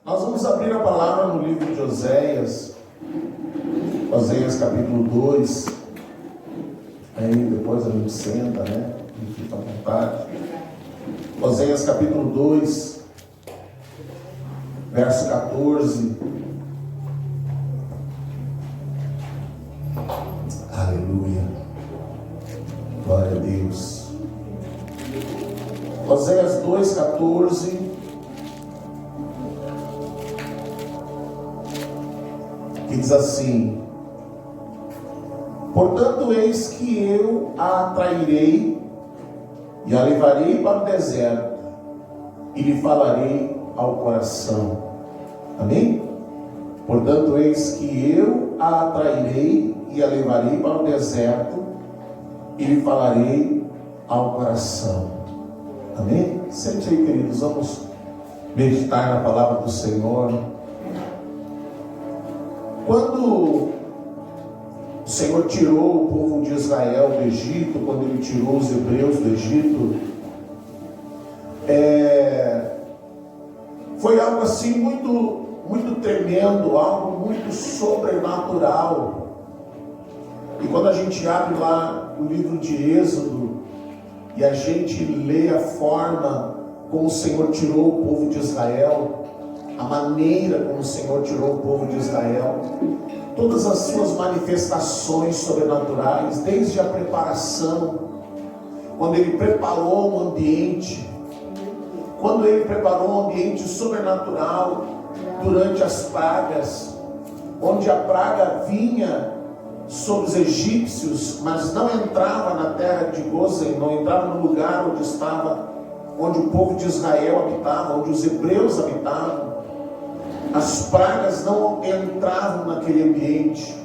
Nós vamos abrir a palavra no livro de Oséias, Oséias capítulo 2. Aí depois a gente senta, né? E fica à vontade. Oséias capítulo 2, verso 14. Aleluia. Glória a Deus. Oséias 2, 14. Que diz assim: portanto, eis que eu a atrairei e a levarei para o deserto e lhe falarei ao coração. Amém? Portanto, eis que eu a atrairei e a levarei para o deserto e lhe falarei ao coração. Amém? Sente aí, queridos, vamos meditar na palavra do Senhor. Quando o Senhor tirou o povo de Israel do Egito, quando Ele tirou os hebreus do Egito, foi algo assim muito tremendo, algo muito sobrenatural. E quando a gente abre lá o livro de Êxodo e a gente lê a forma como o Senhor tirou o povo de Israel, a maneira como o Senhor tirou o povo de Israel, todas as suas manifestações sobrenaturais, desde a preparação, quando Ele preparou um ambiente, quando Ele preparou um ambiente sobrenatural durante as pragas, onde a praga vinha sobre os egípcios, mas não entrava na terra de Gozem, não entrava no lugar onde o povo de Israel habitava, onde os hebreus habitavam. As pragas não entravam naquele ambiente.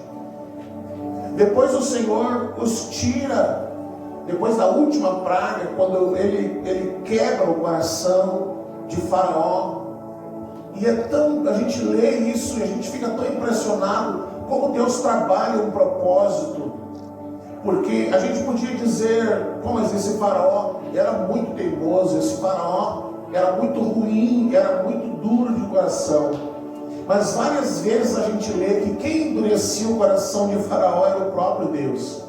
Depois o Senhor os tira, depois da última praga, quando ele quebra o coração de Faraó. E a gente lê isso e a gente fica tão impressionado como Deus trabalha um propósito. Porque a gente podia dizer, mas esse Faraó era muito teimoso, esse Faraó era muito ruim, era muito duro de coração. Mas várias vezes a gente lê que quem endurecia o coração de Faraó era o próprio Deus.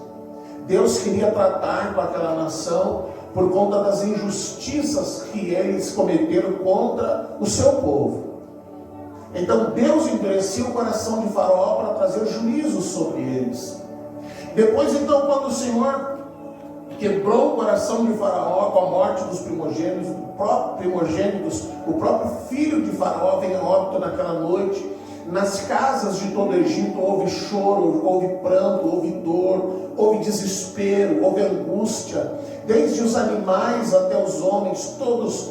Deus queria tratar com aquela nação por conta das injustiças que eles cometeram contra o seu povo. Então Deus endurecia o coração de Faraó para trazer juízo sobre eles. Depois então, quando o Senhor quebrou o coração de Faraó com a morte dos primogênitos, o próprio filho de Faraó vem a óbito naquela noite. Nas casas de todo o Egito houve choro, houve pranto, houve dor, houve desespero, houve angústia. Desde os animais até os homens, todos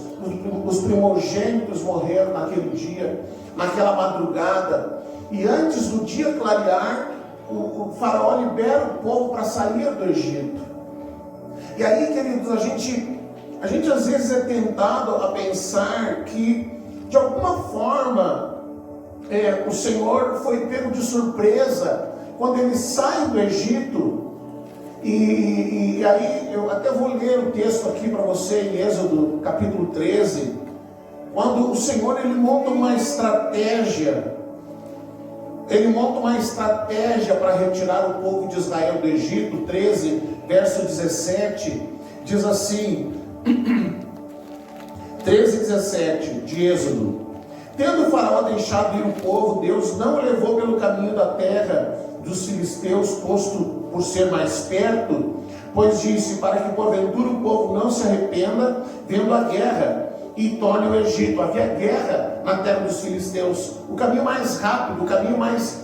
os primogênitos morreram naquele dia, naquela madrugada. E antes do dia clarear, o Faraó libera o povo para sair do Egito. E aí, queridos, a gente às vezes é tentado a pensar que, de alguma forma, o Senhor foi pego de surpresa quando ele sai do Egito. E aí, eu até vou ler o texto aqui para você em Êxodo capítulo 13, quando o Senhor ele monta uma estratégia. Ele monta uma estratégia para retirar o povo de Israel do Egito. 13, verso 17, diz assim, 13 e 17 de Êxodo: tendo o Faraó deixado ir o povo, Deus não o levou pelo caminho da terra dos filisteus, posto por ser mais perto, pois disse, para que porventura o povo não se arrependa, vendo a guerra, e torne o Egito. Havia guerra na terra dos filisteus. O caminho mais rápido, o caminho mais,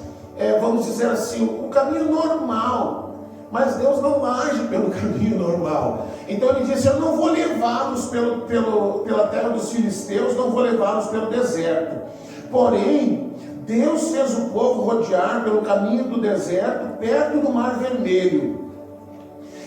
vamos dizer assim, o caminho normal. Mas Deus não age pelo caminho normal. Então ele disse, eu não vou levá-los pela terra dos filisteus, não vou levá-los pelo deserto. Porém, Deus fez o povo rodear pelo caminho do deserto, perto do Mar Vermelho.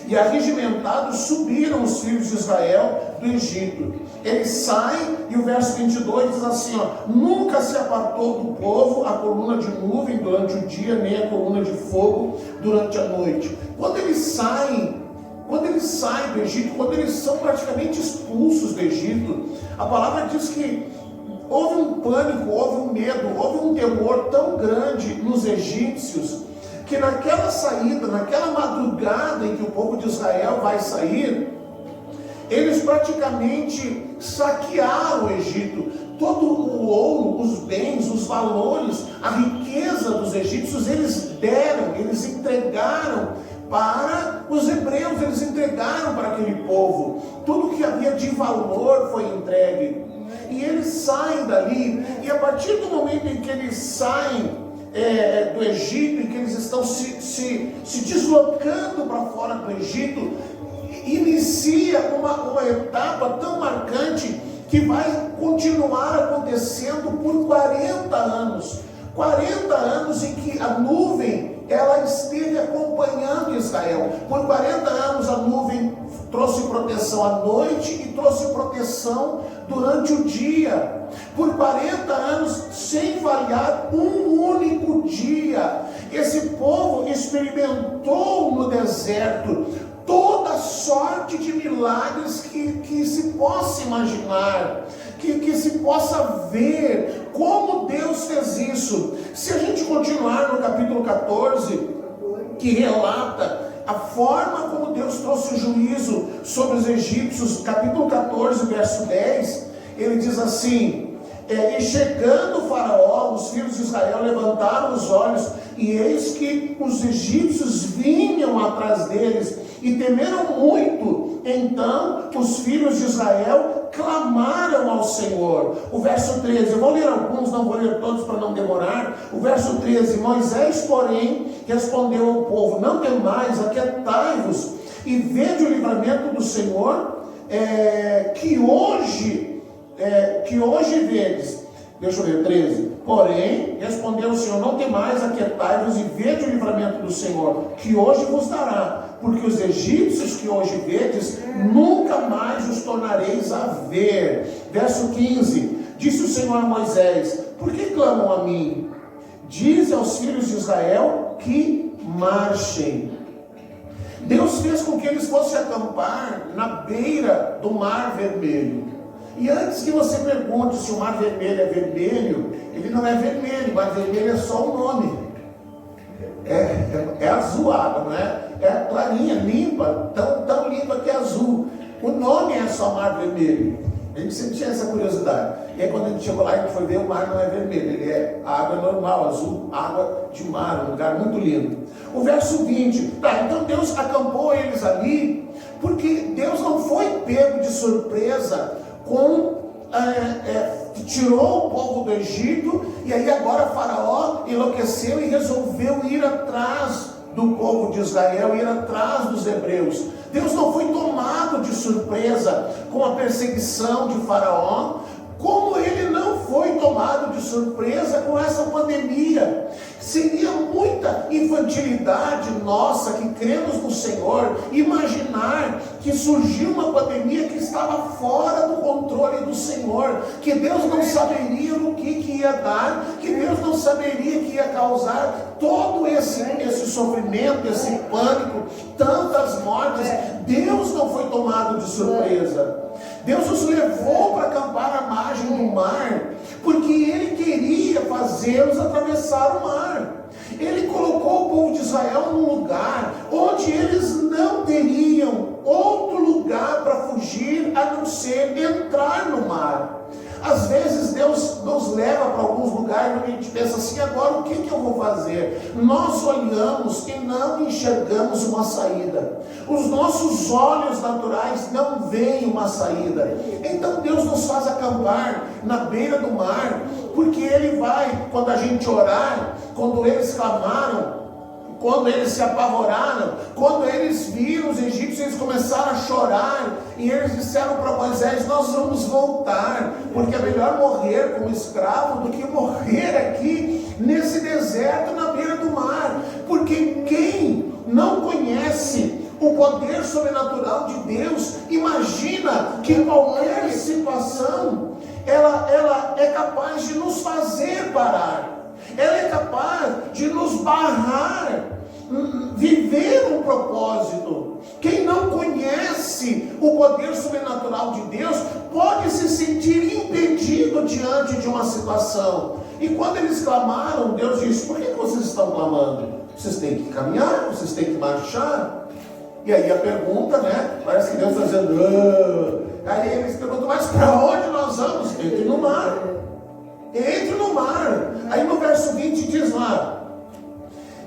E arregimentados subiram os filhos de Israel do Egito. Eles saem, e o verso 22 diz assim, nunca se apartou do povo a coluna de nuvem durante o dia, nem a coluna de fogo durante a noite. Quando eles saem do Egito, quando eles são praticamente expulsos do Egito, a palavra diz que houve um pânico, houve um medo, houve um temor tão grande nos egípcios, que naquela saída, naquela madrugada em que o povo de Israel vai sair, eles praticamente saquearam o Egito. Todo o ouro, os bens, os valores, a riqueza dos egípcios, eles deram, eles entregaram para os hebreus, eles entregaram para aquele povo. Tudo que havia de valor foi entregue. E eles saem dali, e a partir do momento em que eles saem do Egito, em que eles estão se deslocando para fora do Egito, inicia uma etapa tão marcante que vai continuar acontecendo por 40 anos. 40 anos em que a nuvem, ela esteve acompanhando Israel. Por 40 anos a nuvem trouxe proteção à noite e trouxe proteção durante o dia. Por 40 anos, sem falhar um único dia, esse povo experimentou no deserto toda sorte de milagres que se possa imaginar, que se possa ver como Deus fez isso. Se a gente continuar no capítulo 14, que relata a forma como Deus trouxe o juízo sobre os egípcios, capítulo 14, verso 10, ele diz assim: e chegando o faraó, os filhos de Israel levantaram os olhos, e eis que os egípcios vinham atrás deles, e temeram muito. Então os filhos de Israel clamaram ao Senhor. O verso 13, eu vou ler alguns, não vou ler todos para não demorar. O verso 13, Moisés, porém, respondeu ao povo: não temais, aquietai-vos e vede o livramento do Senhor, que hoje vedes. Deixa eu ver, 13. Porém, respondeu o Senhor: não temais, aquietai-vos e vede o livramento do Senhor, que hoje vos dará, porque os egípcios que hoje vedes, nunca mais os tornareis a ver. Verso 15, disse o Senhor a Moisés: por que clamam a mim? Dize aos filhos de Israel que marchem. Deus fez com que eles fossem acampar na beira do Mar Vermelho. E antes que você pergunte se o Mar Vermelho é vermelho, ele não é vermelho. O Mar Vermelho é só o nome. É azul a água, não é? É clarinha, limpa, tão limpa que é azul. O nome é só Mar Vermelho. A gente sempre tinha essa curiosidade. E aí quando a gente chegou lá, a gente foi ver, o mar não é vermelho, ele é água normal, azul, água de mar, um lugar muito lindo. O verso 20, então Deus acampou eles ali, porque Deus não foi pego de surpresa tirou o povo do Egito, e aí agora Faraó enlouqueceu e resolveu ir atrás do povo de Israel, ir atrás dos hebreus. Deus não foi tomado de surpresa com a perseguição de Faraó, como ele não foi tomado de surpresa com essa pandemia. Seria muita infantilidade nossa que cremos no Senhor imaginar que surgiu uma pandemia que estava fora do controle do Senhor, que Deus não saberia no que ia dar, que Deus não saberia que ia causar todo esse sofrimento, esse pânico, tantas mortes. Deus não foi tomado de surpresa. Deus os levou para acampar à margem do mar, porque Ele queria fazê-los atravessar o mar. Ele colocou o povo de Israel num lugar onde eles não teriam outro lugar para fugir a não ser entrar no mar. Às vezes Deus nos leva para alguns lugares onde a gente pensa assim: agora o que eu vou fazer? Nós olhamos e não enxergamos uma saída. Os nossos olhos naturais não veem uma saída. Então Deus nos faz acampar na beira do mar, porque Ele vai, quando a gente orar, quando eles clamaram, quando eles se apavoraram, quando eles viram os egípcios, eles começaram a chorar, e eles disseram para Moisés: nós vamos voltar, porque é melhor morrer como escravo do que morrer aqui nesse deserto na beira do mar. Porque quem não conhece o poder sobrenatural de Deus imagina que qualquer situação ela é capaz de nos fazer parar. Ela é capaz de nos barrar viver um propósito. Quem não conhece o poder sobrenatural de Deus pode se sentir impedido diante de uma situação. E quando eles clamaram, Deus disse: por que vocês estão clamando? Vocês têm que caminhar, vocês têm que marchar. E aí a pergunta, né? Parece que Deus está dizendo: aí eles perguntam: mas para onde nós vamos? Entre no mar. Entre no mar. Aí no verso 20 diz lá: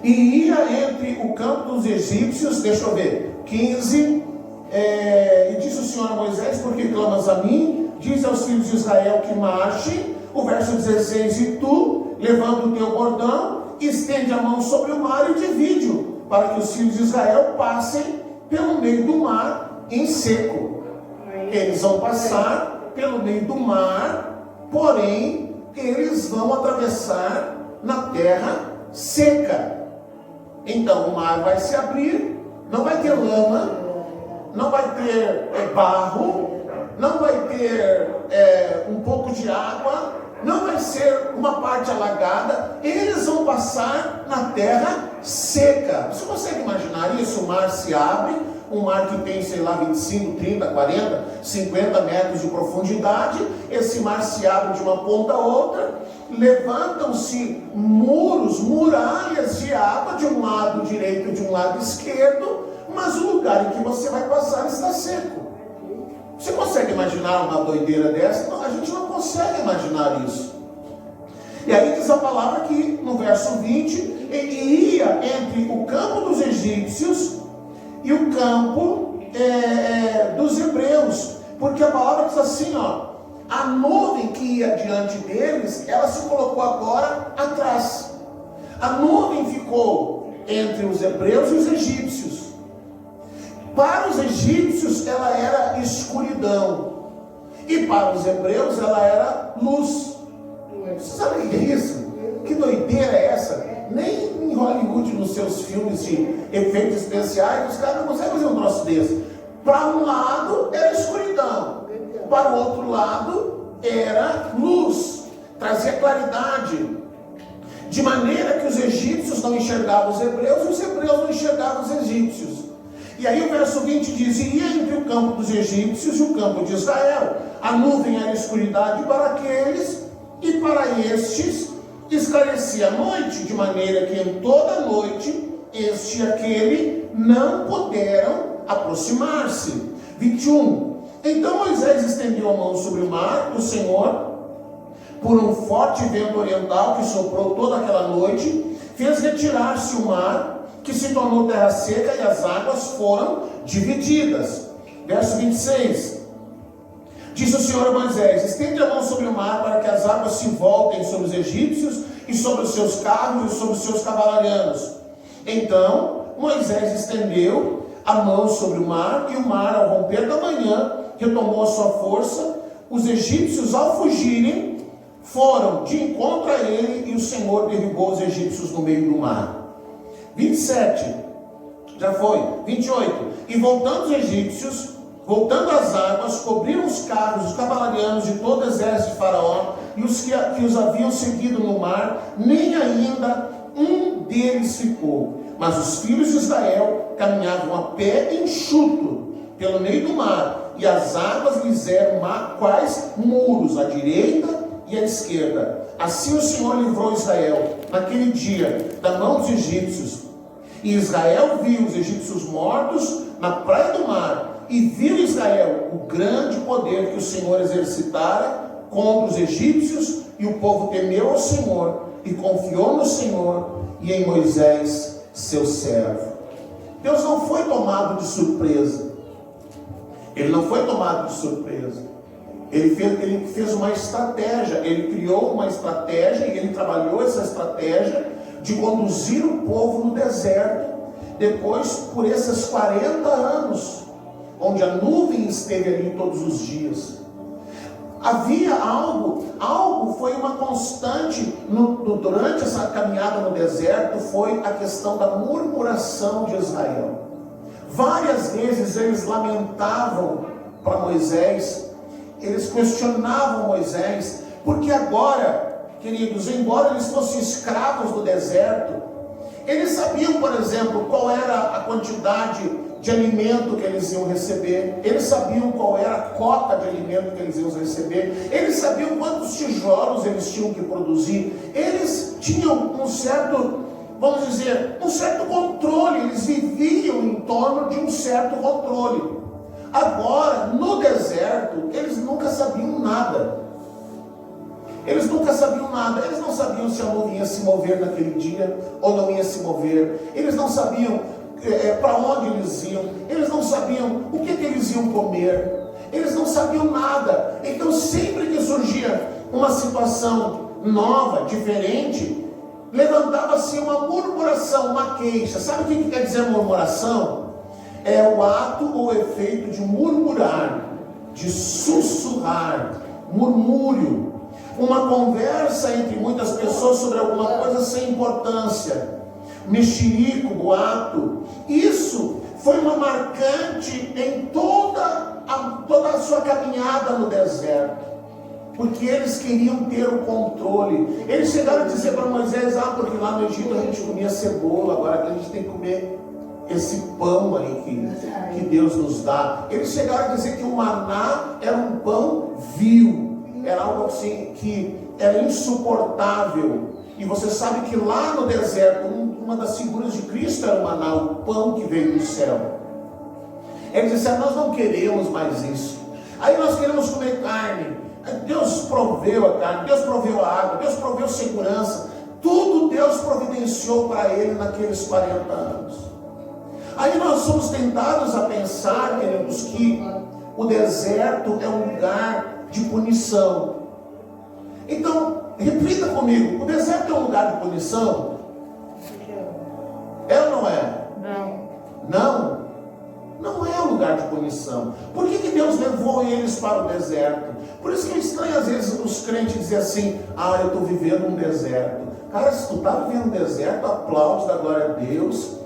e ia entre o campo dos egípcios, deixa eu ver, 15, e disse o Senhor a Moisés: por que clamas a mim? Diz aos filhos de Israel que marchem. O verso 16: e tu, levando o teu bordão, estende a mão sobre o mar e divide-o, para que os filhos de Israel passem pelo meio do mar em seco. Eles vão passar pelo meio do mar, porém eles vão atravessar na terra seca. Então o mar vai se abrir, não vai ter lama, não vai ter barro, não vai ter um pouco de água, não vai ser uma parte alagada. Eles vão passar na terra seca. Você consegue imaginar isso? O mar se abre, um mar que tem, sei lá, 25, 30, 40, 50 metros de profundidade. Esse mar se abre de uma ponta a outra, levantam-se muros, muralhas de água de um lado direito e de um lado esquerdo, mas o lugar em que você vai passar está seco. Você consegue imaginar uma doideira dessa? Não, a gente não consegue imaginar isso. E aí diz a palavra que no verso 20, ele ia entre o campo dos egípcios e o campo dos hebreus, porque a palavra diz assim, ó: a nuvem que ia diante deles, ela se colocou agora atrás. A nuvem ficou entre os hebreus e os egípcios. Para os egípcios ela era escuridão, e para os hebreus ela era luz. Você sabe o que é isso? Que doideira é essa? Nem em Hollywood, nos seus filmes de efeitos especiais, os caras não conseguem fazer um troço desse. Para um lado era escuridão, para o outro lado era luz, trazia claridade, de maneira que os egípcios não enxergavam os hebreus e os hebreus não enxergavam os egípcios. E aí o verso 20 diz: ia entre o campo dos egípcios e o campo de Israel. A nuvem era escuridade para aqueles, e para estes esclarecia a noite, de maneira que em toda a noite este e aquele não puderam aproximar-se. 21. Então Moisés estendeu a mão sobre o mar do Senhor, por um forte vento oriental que soprou toda aquela noite, fez retirar-se o mar, que se tornou terra seca, e as águas foram divididas. Verso 26. Disse o Senhor a Moisés: estende a mão sobre o mar, para que as águas se voltem sobre os egípcios, e sobre os seus carros, e sobre os seus cavaleiros. Então Moisés estendeu a mão sobre o mar, e o mar, ao romper da manhã, retomou a sua força. Os egípcios, ao fugirem, foram de encontro a ele, e o Senhor derrubou os egípcios no meio do mar. 27, já foi. 28, e voltando os egípcios, voltando as águas, cobriram os carros, os cavaleiros de todo o exército de Faraó, e os que os haviam seguido no mar, nem ainda um deles ficou. Mas os filhos de Israel caminhavam a pé enxuto pelo meio do mar, e as águas lhes eram quais muros, à direita e à esquerda. Assim o Senhor livrou Israel naquele dia da mão dos egípcios. E Israel viu os egípcios mortos na praia do mar, e viu Israel o grande poder que o Senhor exercitara contra os egípcios, e o povo temeu ao Senhor e confiou no Senhor e em Moisés, seu servo. Deus não foi tomado de surpresa. Ele não foi tomado de surpresa. Ele fez uma estratégia, ele criou uma estratégia, e ele trabalhou essa estratégia de conduzir o povo no deserto. Depois, por esses 40 anos, onde a nuvem esteve ali todos os dias, havia algo foi uma constante durante essa caminhada no deserto, foi a questão da murmuração de Israel. Várias vezes eles lamentavam para Moisés, eles questionavam Moisés, porque agora, queridos, embora eles fossem escravos do deserto, Eles sabiam, por exemplo, qual era a quantidade de alimento que eles iam receber. Eles sabiam qual era a cota de alimento que eles iam receber. Eles sabiam quantos tijolos eles tinham que produzir. Eles tinham um certo, vamos dizer, um certo controle. Eles viviam em torno de um certo controle. Agora, no deserto, eles nunca sabiam nada. Eles nunca sabiam nada. Eles não sabiam se a nuvem ia se mover naquele dia ou não ia se mover. Eles não sabiam para onde eles iam. Eles não sabiam o que eles iam comer. Eles não sabiam nada. Então, sempre que surgia uma situação nova, diferente, levantava-se uma murmuração, uma queixa. Sabe o que quer dizer murmuração? É o ato ou efeito de murmurar, de sussurrar, murmúrio. Uma conversa entre muitas pessoas sobre alguma coisa sem importância, mexerico, boato. Isso foi uma marcante em toda a sua caminhada no deserto, porque eles queriam ter o controle. Eles chegaram a dizer para Moisés: porque lá no Egito a gente comia cebola, agora a gente tem que comer esse pão aí que Deus nos dá. Eles chegaram a dizer que o maná era um pão vil, era algo assim que era insuportável. E você sabe que lá no deserto, uma das figuras de Cristo era o maná, o pão que veio do céu. Eles disseram: nós não queremos mais isso. Aí nós queremos comer carne. Deus proveu a carne, Deus proveu a água, Deus proveu segurança. Tudo Deus providenciou para ele naqueles 40 anos. Aí nós somos tentados a pensar, queridos, que o deserto é um lugar de punição. Então, repita comigo: o deserto é um lugar de punição? É ou não é? Não? Não é um lugar de punição. Por que Deus levou eles para o deserto? Por isso que é estranho às vezes os crentes dizem assim: eu estou vivendo um deserto. Cara, se tu está vivendo um deserto, aplaude da glória a Deus,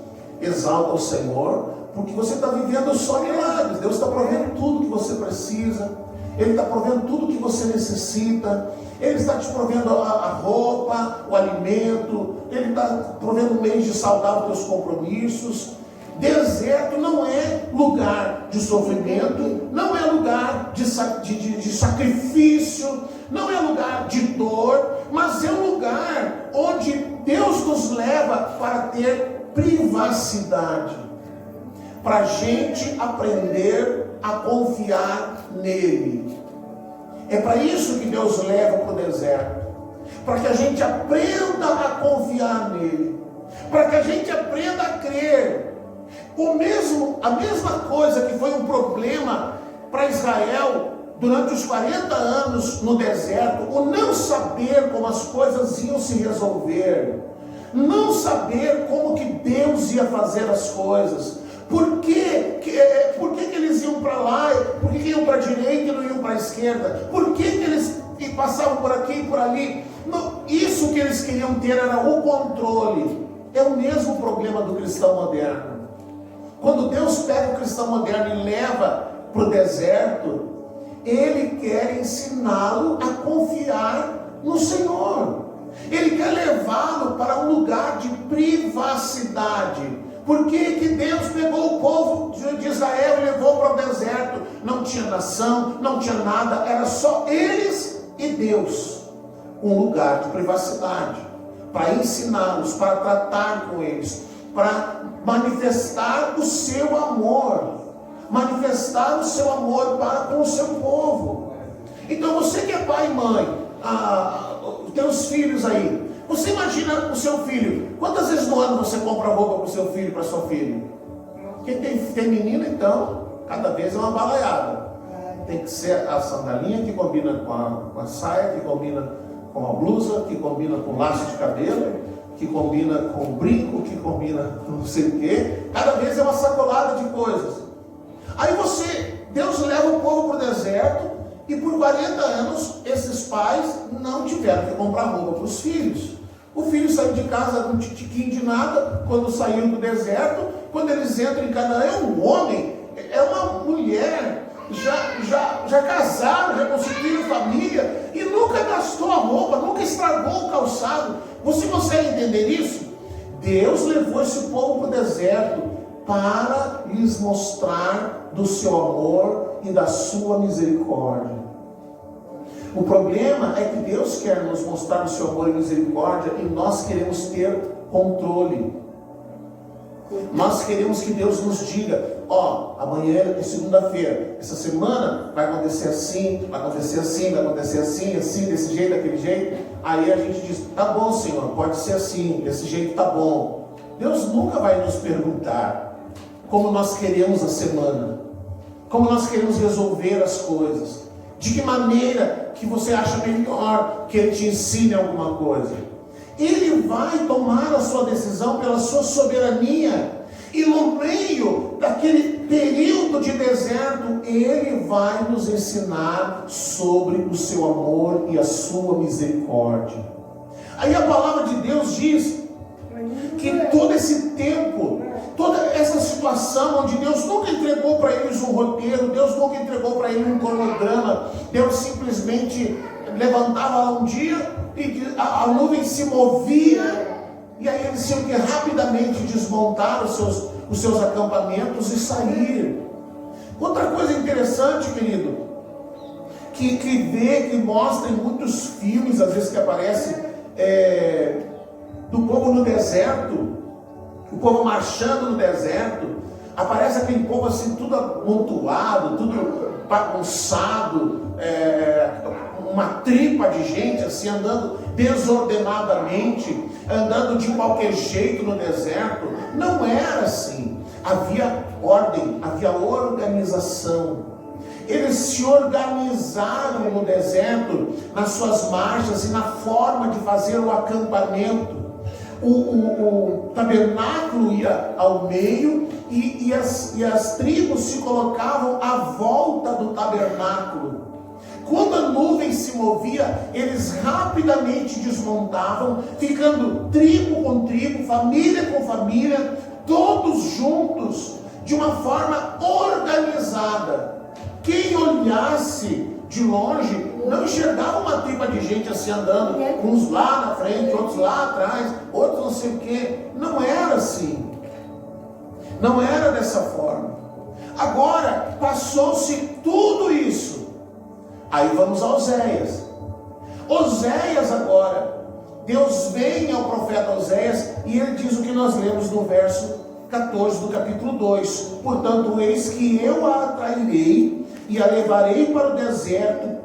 exalta o Senhor, porque você está vivendo só milagres. Deus está provendo tudo que você precisa. Ele está provendo tudo que você necessita. Ele está te provendo a roupa, o alimento. Ele está provendo meios de saldar os teus compromissos. Deserto não é lugar de sofrimento, não é lugar de sacrifício, não é lugar de dor, mas é um lugar onde Deus nos leva para ter privacidade, para a gente aprender a confiar nele. É para isso que Deus leva para o deserto, para que a gente aprenda a confiar nele, para que a gente aprenda a crer. A mesma coisa que foi um problema para Israel durante os 40 anos no deserto, o não saber como as coisas iam se resolver, não saber como que Deus ia fazer as coisas. Por que eles iam para lá? Por que iam para a direita e não iam para a esquerda? Por que eles passavam por aqui e por ali? Não, isso que eles queriam ter era o controle. É o mesmo problema do cristão moderno. Quando Deus pega o cristão moderno e leva para o deserto, Ele quer ensiná-lo a confiar no Senhor. Ele quer levá-lo para um lugar de privacidade. Por que Deus pegou o povo de Israel e levou para o deserto? Não tinha nação, não tinha nada, era só eles e Deus. Um lugar de privacidade, para ensiná-los, para tratar com eles, para manifestar o seu amor, para com o seu povo. Então você que é pai e mãe, teus filhos aí, você imagina o seu filho, quantas vezes no ano você compra roupa para o seu filho, para a sua filha? Quem tem menino, então, cada vez é uma balaiada. Tem que ser a sandalinha que combina com a saia, que combina com a blusa, que combina com o laço de cabelo, que combina com o brinco, que combina com não sei o quê. Cada vez é uma sacolada de coisas. Aí Deus leva o povo para o deserto, e por 40 anos esses pais não tiveram que comprar roupa para os filhos. O filho saiu de casa com um titiquinho de nada, quando saiu do deserto. Quando eles entram em Canaã, é um homem, é uma mulher, já casaram, já constituíram família, e nunca gastou a roupa, nunca estragou o calçado. Você consegue entender isso? Deus levou esse povo para o deserto para lhes mostrar do seu amor e da sua misericórdia. O problema é que Deus quer nos mostrar o seu amor e misericórdia e nós queremos ter controle. Nós queremos que Deus nos diga: ó, amanhã é segunda-feira, essa semana vai acontecer assim, vai acontecer assim, vai acontecer assim, assim, desse jeito, daquele jeito. Aí a gente diz: tá bom, Senhor, pode ser assim, desse jeito tá bom. Deus nunca vai nos perguntar como nós queremos a semana, como nós queremos resolver as coisas, de que maneira que você acha melhor que Ele te ensine alguma coisa. Ele vai tomar a sua decisão pela sua soberania, e no meio daquele período de deserto, Ele vai nos ensinar sobre o seu amor e a sua misericórdia. Aí a palavra de Deus diz que todo esse tempo, toda essa situação onde Deus nunca entregou para eles um roteiro, Deus nunca entregou para eles um cronograma, Deus simplesmente levantava lá um dia e a nuvem se movia, e aí eles tinham que rapidamente desmontar os seus acampamentos e sair. Outra coisa interessante, querido, que mostra em muitos filmes, às vezes que aparece, do povo no deserto, o povo marchando no deserto, aparece aquele povo assim, tudo amontoado, tudo bagunçado, uma tripa de gente assim, andando desordenadamente, andando de qualquer jeito no deserto. Não era assim. Havia ordem, havia organização. Eles se organizaram no deserto, nas suas marchas e na forma de fazer o acampamento. O tabernáculo ia ao meio e as tribos se colocavam à volta do tabernáculo. Quando a nuvem se movia, eles rapidamente desmontavam, ficando tribo com tribo, família com família, todos juntos, de uma forma organizada. Quem olhasse de longe não enxergava uma tripa de gente assim andando, uns lá na frente, outros lá atrás, outros não sei o que. Não era assim. Não era dessa forma. Agora, passou-se tudo isso. Aí vamos a Oséias. Oséias agora, Deus vem ao profeta Oséias e ele diz o que nós lemos no verso 14 do capítulo 2. Portanto, eis que eu a atrairei e a levarei para o deserto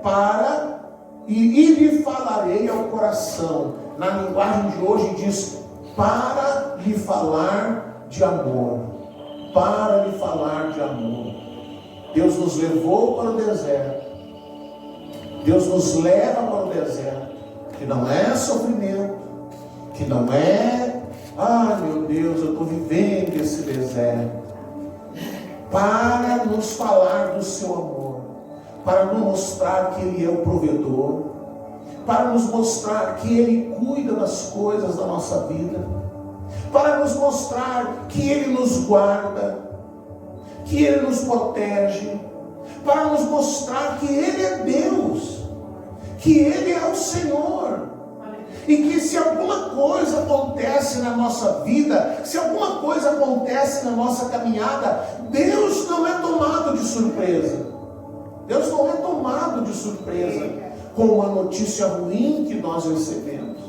e lhe falarei ao coração. Na linguagem de hoje diz: para lhe falar de amor. Para lhe falar de amor. Deus nos levou para o deserto. Deus nos leva para o deserto, que não é sofrimento, que não é, ai meu Deus, eu estou vivendo esse deserto, para nos falar do seu amor, para nos mostrar que Ele é o provedor, para nos mostrar que Ele cuida das coisas da nossa vida, para nos mostrar que Ele nos guarda, que Ele nos protege, para nos mostrar que Ele é Deus, que Ele é o Senhor, e que se alguma coisa acontece na nossa vida, se alguma coisa acontece na nossa caminhada, Deus não é tomado de surpresa. Deus não é tomado de surpresa com uma notícia ruim que nós recebemos.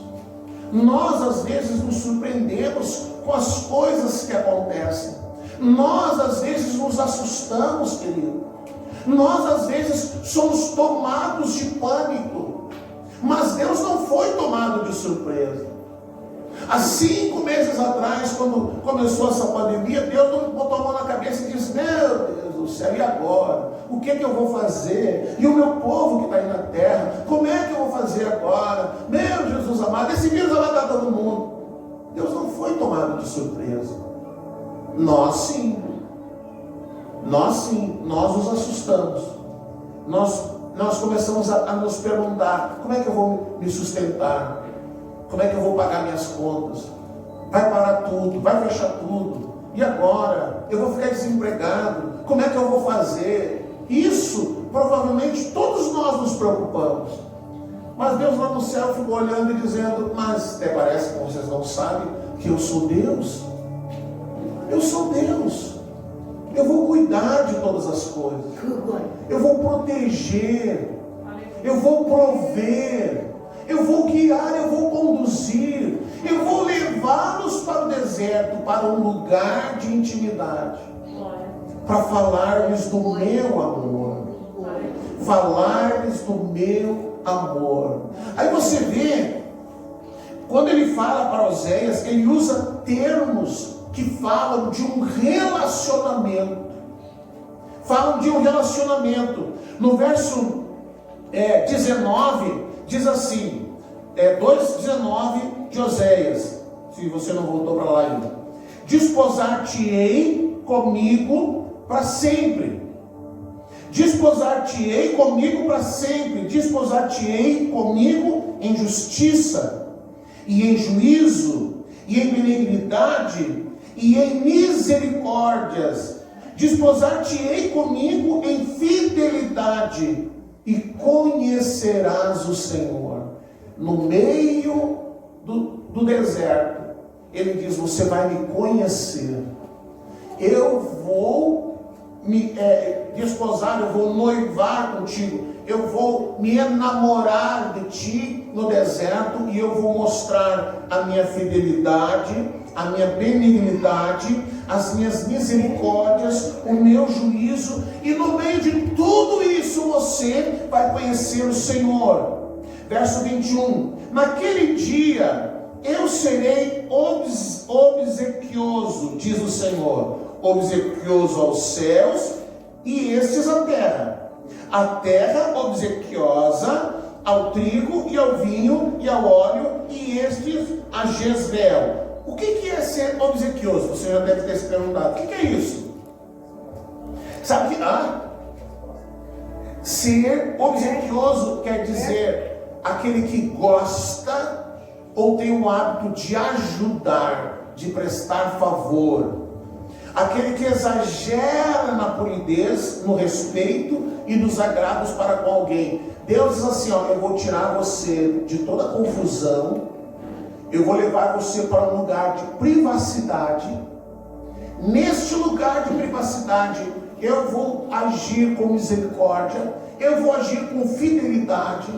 Nós às vezes nos surpreendemos com as coisas que acontecem. Nós às vezes nos assustamos, querido. Nós às vezes somos tomados de pânico, mas Deus não foi tomado de surpresa. Há 5 meses atrás, quando começou essa pandemia, Deus não botou a mão na cabeça e disse: meu Deus do céu, e agora? O que eu vou fazer? E o meu povo que está aí na terra, como é que eu vou fazer agora? Meu Jesus amado, esse vírus vai matar todo mundo. Deus não foi tomado de surpresa. Nós sim. Nós nos assustamos. Nós começamos a nos perguntar: como é que eu vou me sustentar? Como é que eu vou pagar minhas contas? Vai parar tudo, vai fechar tudo. E agora? Eu vou ficar desempregado? Como é que eu vou fazer? Isso, provavelmente, todos nós nos preocupamos. Mas Deus lá no céu ficou olhando e dizendo: mas até parece que vocês não sabem, que eu sou Deus. Eu sou Deus. Eu vou cuidar de todas as coisas. Eu vou proteger. Eu vou prover. Eu vou guiar, eu vou conduzir. Eu vou levá-los para o deserto, para um lugar de intimidade. Para falar-lhes do meu amor. Falar-lhes do meu amor. Aí você vê, quando ele fala para Oséias, ele usa termos que falam de um relacionamento. Falam de um relacionamento. No verso 19, diz assim, 2:19 de Oséias, se você não voltou para lá ainda: desposar-te-ei comigo para sempre. Desposar-te-ei comigo para sempre. Desposar-te-ei comigo em justiça, e em juízo, e em benignidade, e em misericórdias. Desposar-te-ei comigo em fidelidade, e conhecerás o Senhor. No meio do deserto, ele diz: você vai me conhecer. Eu vou me desposar, eu vou noivar contigo, eu vou me enamorar de ti no deserto, e eu vou mostrar a minha fidelidade, a minha benignidade, as minhas misericórdias, o meu juízo, e no meio de tudo isso você vai conhecer o Senhor. Verso 21: naquele dia eu serei obsequioso, diz o Senhor, obsequioso aos céus e estes à terra. A terra obsequiosa ao trigo e ao vinho e ao óleo, e estes a Jezreel. O que é ser obsequioso? Você já deve ter se perguntado. O que é isso? Sabe que ser obsequioso quer dizer aquele que gosta ou tem o hábito de ajudar, de prestar favor. Aquele que exagera na polidez, no respeito e nos agrados para com alguém. Deus diz assim: eu vou tirar você de toda confusão, eu vou levar você para um lugar de privacidade. Neste lugar de privacidade, eu vou agir com misericórdia, eu vou agir com fidelidade,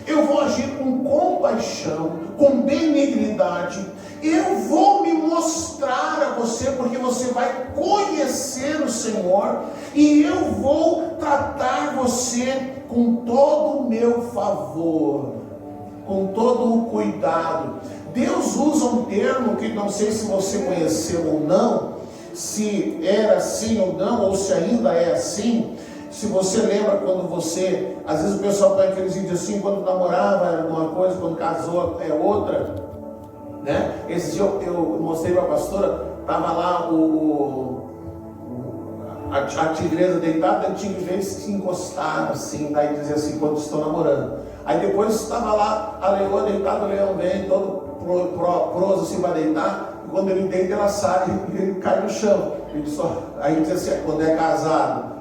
eu vou agir com compaixão, com benignidade. Eu vou me mostrar a você, porque você vai conhecer o Senhor, e eu vou tratar você com todo o meu favor, com todo o cuidado. Deus usa um termo que não sei se você conheceu ou não, se era assim ou não, ou se ainda é assim. Se você lembra quando você, às vezes o pessoal põe aqueles vídeos assim, quando namorava era uma coisa, quando casou é outra, né? Esse dia eu mostrei para a pastora, estava lá a tigresa deitada, o tigre veio se encostar assim, daí dizia assim: quando estou namorando. Aí depois estava lá a leoa deitada, o leão vem todo proso assim para deitar, e quando ele deita ela sai e ele cai no chão. Aí diz assim: quando é casado.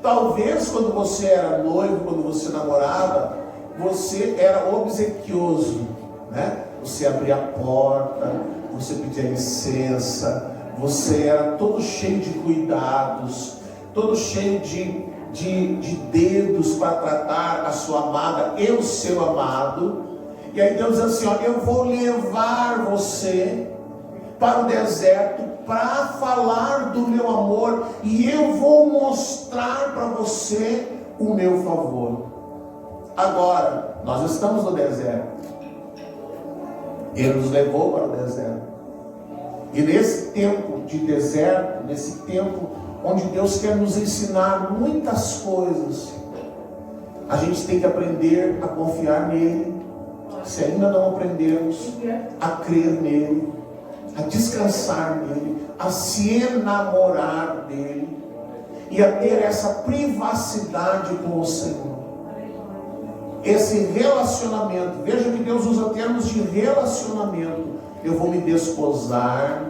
Talvez quando você era noivo, quando você namorava, você era obsequioso, né? Você abria a porta, você pedia licença, você era todo cheio de cuidados, todo cheio de dedos para tratar a sua amada e o seu amado. E aí Deus diz assim: eu vou levar você para o deserto para falar do meu amor, e eu vou mostrar para você o meu favor. Agora, nós estamos no deserto. Ele nos levou para o deserto. E nesse tempo de deserto, nesse tempo onde Deus quer nos ensinar muitas coisas, a gente tem que aprender a confiar nele. Se ainda não aprendemos, a crer nele, a descansar nele, a se enamorar dele e a ter essa privacidade com o Senhor. Esse relacionamento, veja que Deus usa termos de relacionamento. Eu vou me desposar,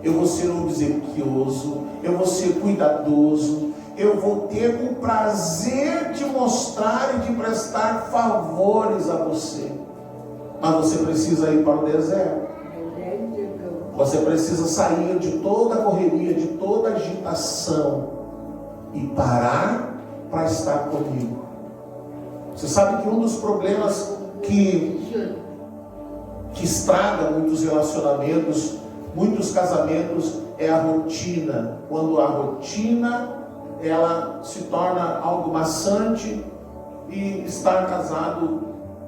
eu vou ser obsequioso, eu vou ser cuidadoso, eu vou ter o prazer de mostrar e de prestar favores a você. Mas você precisa ir para o deserto. Você precisa sair de toda a correria, de toda a agitação e parar para estar comigo. Você sabe que um dos problemas que estraga muitos relacionamentos, muitos casamentos, é a rotina. Quando a rotina ela se torna algo maçante e estar casado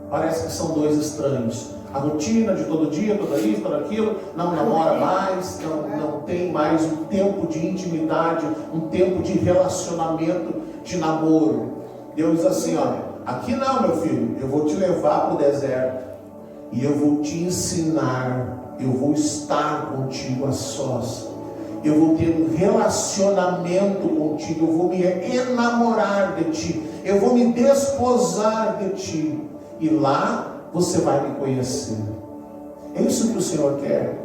parece que são dois estranhos. A rotina de todo dia, toda isso, tudo aquilo, não namora mais, não tem mais um tempo de intimidade, um tempo de relacionamento, de namoro. Deus diz assim, olha, aqui não, meu filho, eu vou te levar para o deserto e eu vou te ensinar, eu vou estar contigo a sós, eu vou ter um relacionamento contigo, eu vou me enamorar de ti, eu vou me desposar de ti, e lá você vai me conhecer. É isso que o Senhor quer.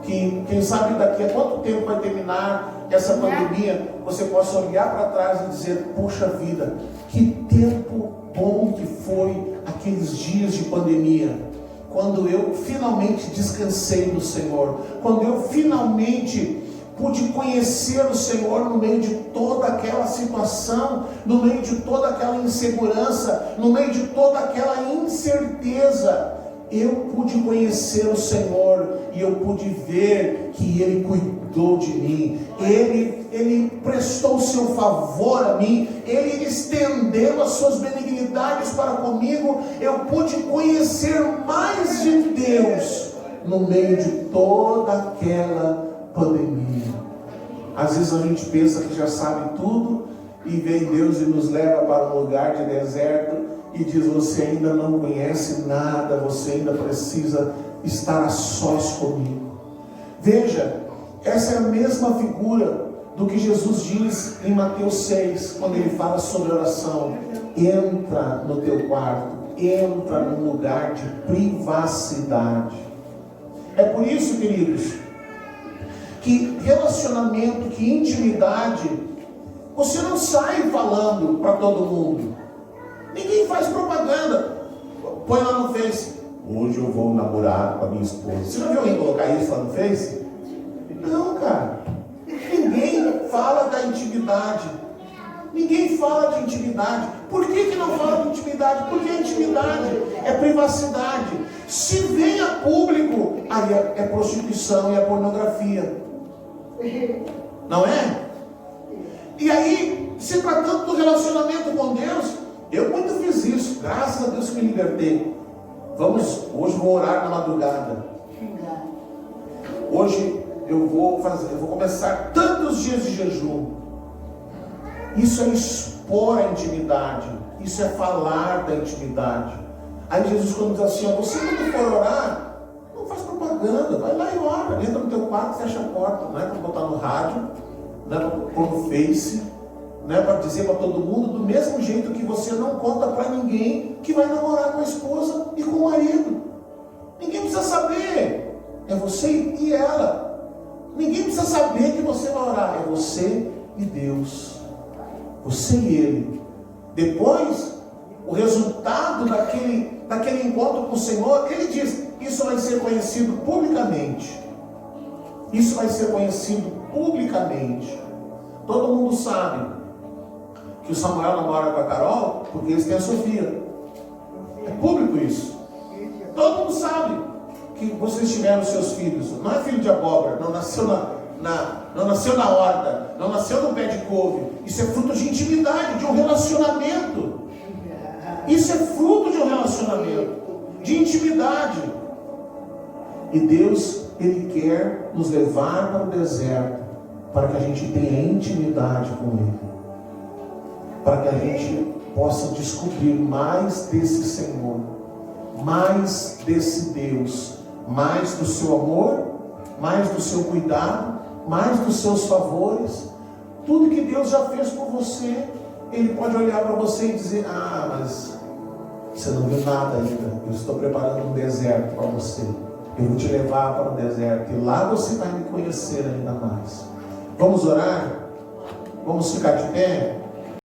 Que quem sabe daqui a quanto tempo vai terminar essa pandemia, você possa olhar para trás e dizer, puxa vida, que tempo bom que foi aqueles dias de pandemia, quando eu finalmente descansei no Senhor, quando eu finalmente pude conhecer o Senhor no meio de toda aquela situação, no meio de toda aquela insegurança, no meio de toda aquela incerteza. Eu pude conhecer o Senhor e eu pude ver que Ele cuidou de mim, Ele prestou o seu favor a mim, Ele estendeu as suas benignidades para comigo. Eu pude conhecer mais de Deus no meio de toda aquela pandemia. Às vezes a gente pensa que já sabe tudo e vem Deus e nos leva para um lugar de deserto e diz, você ainda não conhece nada, você ainda precisa estar a sós comigo. Veja, essa é a mesma figura do que Jesus diz em Mateus 6, quando ele fala sobre oração. Entra no teu quarto, entra num lugar de privacidade. É por isso, queridos, que relacionamento, que intimidade, você não sai falando para todo mundo. Ninguém faz propaganda. Põe lá no Face, hoje eu vou namorar com a minha esposa. Você já viu alguém colocar isso lá no Face? Não, cara. Ninguém fala da intimidade. Ninguém fala de intimidade. Por que não fala de intimidade? Porque a intimidade é privacidade. Se vem a público, aí é prostituição e é pornografia. Não é? E aí, se tratando do relacionamento com Deus, eu muito fiz isso, graças a Deus que me libertei. Hoje vou orar na madrugada. Hoje eu vou começar tantos dias de jejum. Isso é expor a intimidade, isso é falar da intimidade. Aí Jesus, quando diz assim, você quando for orar, não faz propaganda, vai lá e ora, entra no teu quarto, fecha a porta. Não é para botar no rádio, não é para pôr no Face, não é para dizer para todo mundo, do mesmo jeito que você não conta para ninguém que vai namorar com a esposa e com o marido. Ninguém precisa saber, é você e ela. Ninguém precisa saber que você vai orar, é você e Deus, você e Ele. Depois, o resultado daquele encontro com o Senhor, Ele diz, isso vai ser conhecido publicamente. Isso vai ser conhecido publicamente. Todo mundo sabe que o Samuel namora com a Carol porque eles têm a Sofia. É público isso. Todo mundo sabe que vocês tiveram seus filhos. Não é filho de abóbora, não nasceu não nasceu na horta, não nasceu no pé de couve. Isso é fruto de intimidade, de um relacionamento. Isso é fruto de um relacionamento, de intimidade. E Deus, Ele quer nos levar para o deserto, para que a gente tenha intimidade com Ele, para que a gente possa descobrir mais desse Senhor, mais desse Deus, mais do seu amor, mais do seu cuidado, mais dos seus favores. Tudo que Deus já fez por você, Ele pode olhar para você e dizer, mas você não viu nada ainda, eu estou preparando um deserto para você, eu vou te levar para o deserto, e lá você vai me conhecer ainda mais. Vamos orar? Vamos ficar de pé?